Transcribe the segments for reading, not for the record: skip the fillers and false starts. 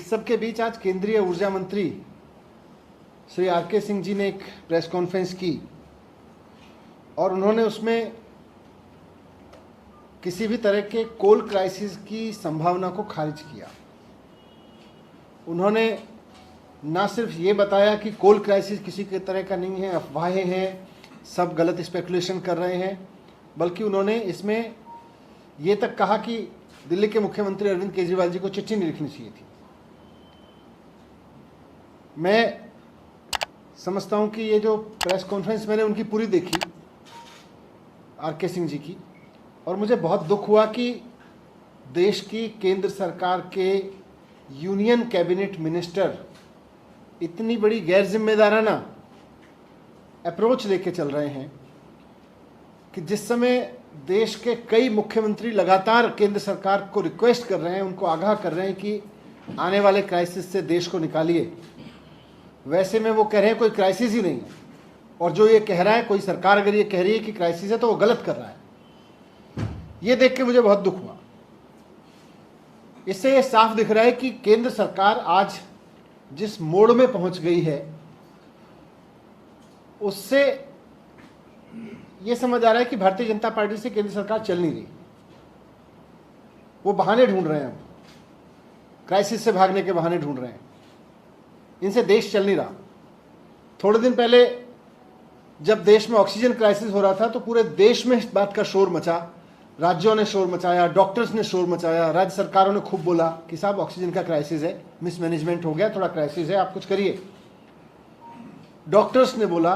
इस सब के बीच आज केंद्रीय ऊर्जा मंत्री श्री आर.के. सिंह जी ने एक प्रेस कॉन्फ्रेंस की और उन्होंने उसमें किसी भी तरह के कोल क्राइसिस की संभावना को खारिज किया। उन्होंने ना सिर्फ ये बताया कि कोल क्राइसिस किसी के तरह का नहीं है, अफवाहें हैं, सब गलत स्पेकुलेशन कर रहे हैं, बल्कि उन्होंने इसमें ये तक कहा कि दिल्ली के मुख्यमंत्री अरविंद केजरीवाल जी को चिट्ठी नहीं लिखनी चाहिए थी। मैं समझता हूं कि ये जो प्रेस कॉन्फ्रेंस मैंने उनकी पूरी देखी आर.के. सिंह जी की, और मुझे बहुत दुख हुआ कि देश की केंद्र सरकार के यूनियन कैबिनेट मिनिस्टर इतनी बड़ी गैर जिम्मेदाराना अप्रोच लेके चल रहे हैं कि जिस समय देश के कई मुख्यमंत्री लगातार केंद्र सरकार को रिक्वेस्ट कर रहे हैं, उनको आगाह कर रहे हैं कि आने वाले क्राइसिस से देश को निकालिए, वैसे में वो कह रहे हैं कोई क्राइसिस ही नहीं है। और जो ये कह रहा है, कोई सरकार अगर ये कह रही है कि क्राइसिस है तो वो गलत कर रहा है। ये देख के मुझे बहुत दुख हुआ। इससे ये साफ दिख रहा है कि केंद्र सरकार आज जिस मोड़ में पहुंच गई है, उससे ये समझ आ रहा है कि भारतीय जनता पार्टी से केंद्र सरकार चल नहीं रही। वो बहाने ढूंढ रहे हैं, अब क्राइसिस से भागने के बहाने ढूंढ रहे हैं। इनसे देश चल नहीं रहा। थोड़े दिन पहले जब देश में ऑक्सीजन क्राइसिस हो रहा था तो पूरे देश में इस बात का शोर मचा, राज्यों ने शोर मचाया, डॉक्टर्स ने शोर मचाया, राज्य सरकारों ने खूब बोला कि साहब ऑक्सीजन का क्राइसिस है, मिसमैनेजमेंट हो गया, थोड़ा क्राइसिस है, आप कुछ करिए। डॉक्टर्स ने बोला,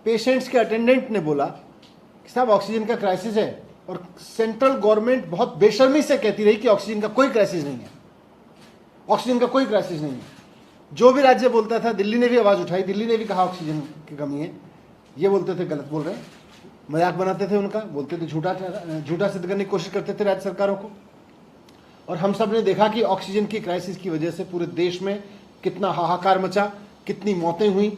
पेशेंट्स के अटेंडेंट ने बोला कि साहब ऑक्सीजन का क्राइसिस है, और सेंट्रल गवर्नमेंट बहुत बेशर्मी से कहती रही कि ऑक्सीजन का कोई क्राइसिस नहीं है, ऑक्सीजन का कोई क्राइसिस नहीं है। जो भी राज्य बोलता था, दिल्ली ने भी आवाज़ उठाई, दिल्ली ने भी कहा ऑक्सीजन की कमी है। ये बोलते थे गलत बोल रहे हैं, मजाक बनाते थे उनका, बोलते थे झूठा सिद्ध करने की कोशिश करते थे राज्य सरकारों को। और हम सब ने देखा कि ऑक्सीजन की क्राइसिस की वजह से पूरे देश में कितना हाहाकार मचा, कितनी मौतें हुई,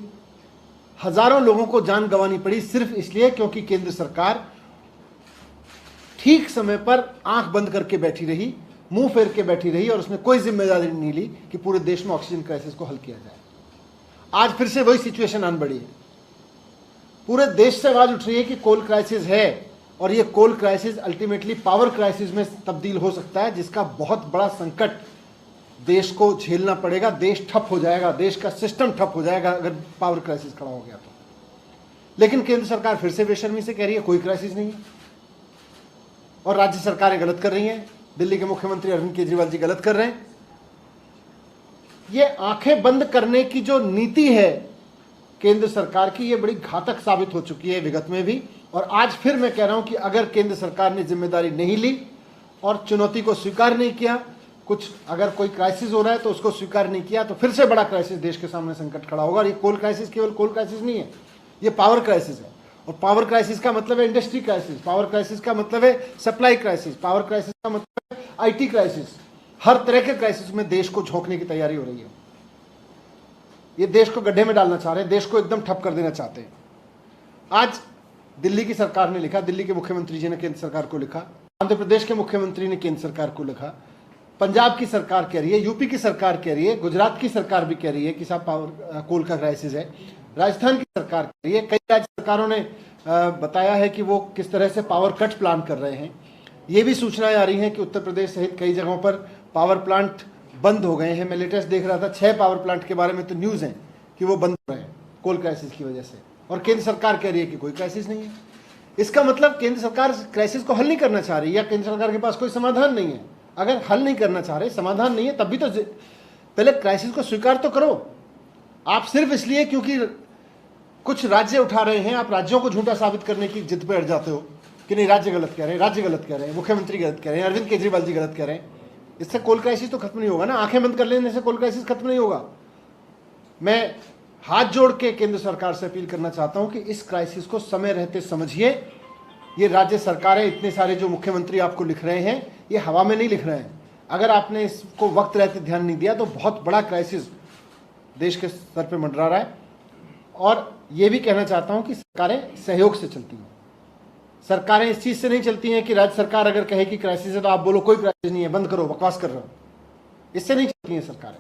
हजारों लोगों को जान गंवानी पड़ी सिर्फ इसलिए क्योंकि केंद्र सरकार ठीक समय पर आंख बंद करके बैठी रही, मुंह फेर के बैठी रही, और उसने कोई जिम्मेदारी नहीं ली कि पूरे देश में ऑक्सीजन क्राइसिस को हल किया जाए। आज फिर से वही सिचुएशन आन बढ़ी है। पूरे देश से आवाज उठ रही है कि कोल क्राइसिस है, और ये कोल क्राइसिस अल्टीमेटली पावर क्राइसिस में तब्दील हो सकता है, जिसका बहुत बड़ा संकट देश को झेलना पड़ेगा। देश ठप हो जाएगा, देश का सिस्टम ठप हो जाएगा अगर पावर क्राइसिस खड़ा हो गया तो। लेकिन केंद्र सरकार फिर से बेशर्मी से कह रही है कोई क्राइसिस नहीं है, और राज्य सरकारें गलत कर रही हैं। दिल्ली के मुख्यमंत्री अरविंद केजरीवाल जी गलत कर रहे हैं। ये आंखें बंद करने की जो नीति है केंद्र सरकार की, ये बड़ी घातक साबित हो चुकी है विगत में भी, और आज फिर मैं कह रहा हूं कि अगर केंद्र सरकार ने जिम्मेदारी नहीं ली और चुनौती को स्वीकार नहीं किया, कुछ अगर कोई क्राइसिस हो रहा है तो उसको स्वीकार नहीं किया, तो फिर से बड़ा क्राइसिस देश के सामने संकट खड़ा होगा। और ये कोल क्राइसिस केवल कोल क्राइसिस नहीं है, ये पावर क्राइसिस है। और पावर क्राइसिस का मतलब है इंडस्ट्री क्राइसिस, पावर क्राइसिस का मतलब है सप्लाई क्राइसिस, पावर क्राइसिस का मतलब है IT क्राइसिस। हर तरह के क्राइसिस में देश को झोंकने की तैयारी हो रही है। ये देश को गड्ढे में डालना चाह रहे हैं, देश को एकदम ठप कर देना चाहते हैं। आज दिल्ली की सरकार ने लिखा, दिल्ली के मुख्यमंत्री जी ने केंद्र सरकार को लिखा, आंध्र प्रदेश के मुख्यमंत्री ने केंद्र सरकार को लिखा, पंजाब की सरकार कह रही है, यूपी की सरकार कह रही है, गुजरात की सरकार भी कह रही है कि साहब पावर कोल का क्राइसिस है, राजस्थान की सरकार कह रही है, कई राज्य सरकारों ने बताया है कि वो किस तरह से पावर कट प्लान कर रहे हैं। ये भी सूचनाएं आ रही हैं कि उत्तर प्रदेश सहित कई जगहों पर पावर प्लांट बंद हो गए हैं। मैं लेटेस्ट देख रहा था, 6 पावर प्लांट के बारे में तो न्यूज़ है कि वो बंद हो रहे हैं कोल क्राइसिस की वजह से, और केंद्र सरकार कह रही है कि कोई क्राइसिस नहीं है। इसका मतलब केंद्र सरकार क्राइसिस को हल नहीं करना चाह रही, या केंद्र सरकार के पास कोई समाधान नहीं है। अगर हल नहीं करना चाह रहे, समाधान नहीं है, तब भी तो पहले क्राइसिस को स्वीकार तो करो। आप सिर्फ इसलिए क्योंकि कुछ राज्य उठा रहे हैं, आप राज्यों को झूठा साबित करने की जिद पर अड़ जाते हो कि नहीं राज्य गलत कह रहे हैं, राज्य गलत कह रहे हैं, मुख्यमंत्री गलत कह रहे हैं, अरविंद केजरीवाल जी गलत कह रहे हैं। इससे कोल क्राइसिस तो खत्म नहीं होगा ना, आंखें बंद कर लेने से कोल क्राइसिस खत्म नहीं होगा। मैं हाथ जोड़ के केंद्र सरकार से अपील करना चाहता हूं कि इस क्राइसिस को समय रहते समझिए। ये राज्य सरकारें, इतने सारे जो मुख्यमंत्री आपको लिख रहे हैं, ये हवा में नहीं लिख रहे हैं। अगर आपने इसको वक्त रहते ध्यान नहीं दिया तो बहुत बड़ा क्राइसिस देश के स्तर पर मंडरा रहा है। और ये भी कहना चाहता हूं कि सरकारें सहयोग से चलती हैं। सरकारें इस चीज से नहीं चलती हैं कि राज्य सरकार अगर कहे कि क्राइसिस है तो आप बोलो कोई क्राइसिस नहीं है, बंद करो, बकवास कर रहे हो। इससे नहीं चलती हैं सरकारें।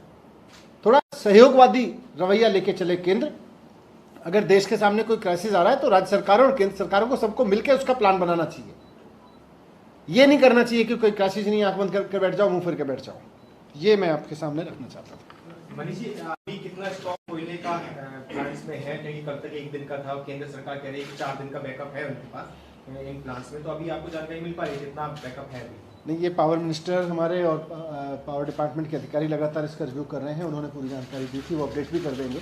थोड़ा सहयोगवादी रवैया लेके चले केंद्र। अगर देश के सामने कोई क्राइसिस आ रहा है तो राज्य सरकारों और केंद्र सरकारों को सबको मिलकर उसका प्लान बनाना चाहिए। ये नहीं करना चाहिए कि कोई क्राइसिस नहीं, आंख बंद करके बैठ जाओ, मुंह फिर के बैठ जाओ। ये मैं आपके सामने रखना चाहता था। मनीष जी, अभी कितना स्टॉक कोयले का प्लांट्स में है? क्योंकि कल तक 1 दिन का था, केंद्र सरकार कह रही है कि 4 दिन का बैकअप है उनके पास इन प्लांट्स में, तो अभी आपको जानकारी मिल पा रही है कितना बैकअप है अभी? नहीं, ये पावर मिनिस्टर हमारे और पावर डिपार्टमेंट के अधिकारी लगातार इसका रिव्यू कर रहे हैं। उन्होंने पूरी जानकारी दी थी, वो अपडेट भी कर देंगे।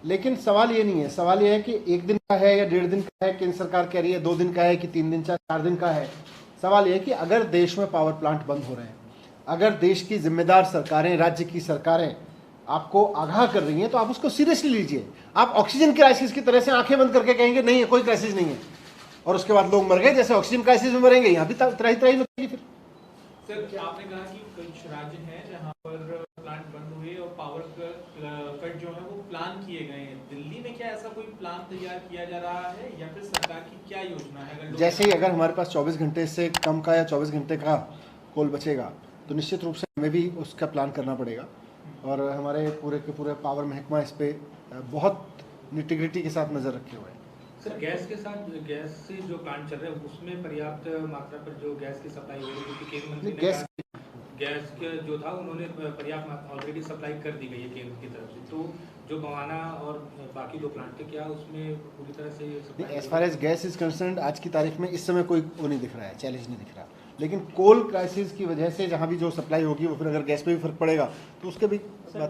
लेकिन सवाल ये नहीं है, सवाल ये है कि 1 दिन का है या 1.5 दिन का है। केंद्र सरकार कह रही है 2 दिन का है कि 3 दिन, 4 दिन का है। सवाल ये है कि अगर देश में पावर प्लांट बंद हो रहे हैं, अगर देश की जिम्मेदार सरकारें, राज्य की सरकारें आपको आगाह कर रही हैं, तो आप उसको सीरियसली लीजिए। आप ऑक्सीजन क्राइसिस की तरह से आंखें बंद करके कहेंगे नहीं है, कोई क्राइसिस नहीं है, और उसके बाद लोग मर गए जैसे ऑक्सीजन क्राइसिस में मरेंगे, यहाँ भी त्राही त्राही मचेगी। फिर सर, आपने कहा कि कुछ राज्य हैं जहां पर प्लांट बंद हुए और पावर कट जो है वो प्लान किए गए हैं। दिल्ली में क्या ऐसा कोई प्लान तैयार किया जा रहा है या फिर सरकार की क्या योजना है? जैसे ही अगर हमारे पास 24 घंटे से कम का या 24 घंटे का कोल बचेगा तो निश्चित रूप से हमें भी उसका प्लान करना पड़ेगा। और हमारे पूरे के पूरे पावर महकमा इस पर बहुत निटिग्रिटी के साथ नज़र रखे हुए हैं। सर, गैस के साथ, गैस से जो प्लांट चल रहे हैं उसमें पर्याप्त मात्रा पर जो गैस की सप्लाई हो रही है, क्योंकि केंद्र मंत्री ने गैस के जो था उन्होंने पर्याप्त ऑलरेडी सप्लाई कर दी गई है केंद्र की तरफ से। तो जो बवाना और बाकी 2 प्लांट थे, क्या उसमें पूरी तरह से supply? As far as gas is concerned आज की तारीख में इस समय कोई वो नहीं दिख रहा है, चैलेंज नहीं दिख रहा। लेकिन कोल क्राइसिस की वजह से जहाँ भी जो सप्लाई होगी वो फिर अगर गैस पे भी फर्क पड़ेगा तो उसके भी